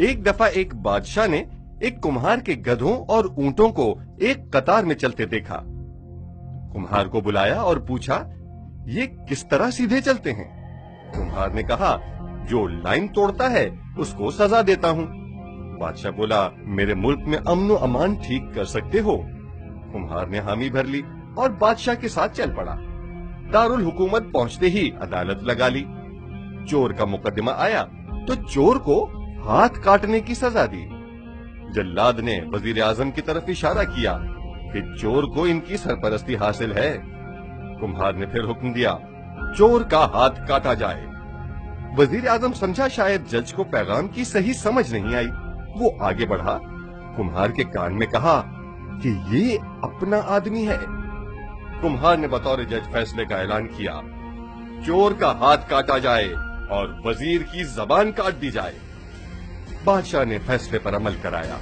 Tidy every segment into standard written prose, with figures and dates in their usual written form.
ایک دفعہ ایک بادشاہ نے ایک کمہار کے گدھوں اور اونٹوں کو ایک قطار میں چلتے دیکھا۔ کمہار کو بلایا اور پوچھا، یہ کس طرح سیدھے چلتے ہیں؟ کمہار نے کہا، جو لائن توڑتا ہے اس کو سزا دیتا ہوں۔ بادشاہ بولا، میرے ملک میں امن و امان ٹھیک کر سکتے ہو؟ کمہار نے حامی بھر لی اور بادشاہ کے ساتھ چل پڑا۔ دارالحکومت پہنچتے ہی عدالت لگا لی۔ چور کا مقدمہ آیا تو چور کو ہاتھ کاٹنے کی سزا دی۔ جلاد نے وزیر اعظم کی طرف اشارہ کیا کہ چور کو ان کی سرپرستی حاصل ہے۔ کمہار نے پھر حکم دیا، چور کا ہاتھ کاٹا جائے۔ وزیر اعظم سمجھا شاید جج کو پیغام کی صحیح سمجھ نہیں آئی۔ وہ آگے بڑھا، کمہار کے کان میں کہا کہ یہ اپنا آدمی ہے۔ کمہار نے بطور جج فیصلے کا اعلان کیا، چور کا ہاتھ کاٹا جائے اور وزیر کی زبان کاٹ دی جائے۔ بادشاہ نے فیصلے پر عمل کرایا۔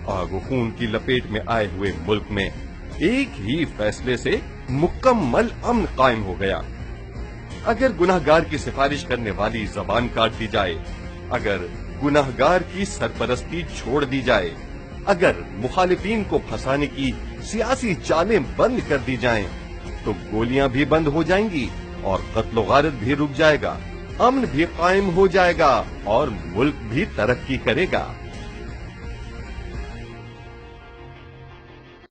آگ و خون کی لپیٹ میں آئے ہوئے ملک میں ایک ہی فیصلے سے مکمل امن قائم ہو گیا۔ اگر گناہگار کی سفارش کرنے والی زبان کاٹ دی جائے، اگر گناہگار کی سرپرستی چھوڑ دی جائے، اگر مخالفین کو پھنسانے کی سیاسی چالیں بند کر دی جائیں، تو گولیاں بھی بند ہو جائیں گی اور قتل و غارت بھی رک جائے گا، امن بھی قائم ہو جائے گا اور ملک بھی ترقی کرے گا۔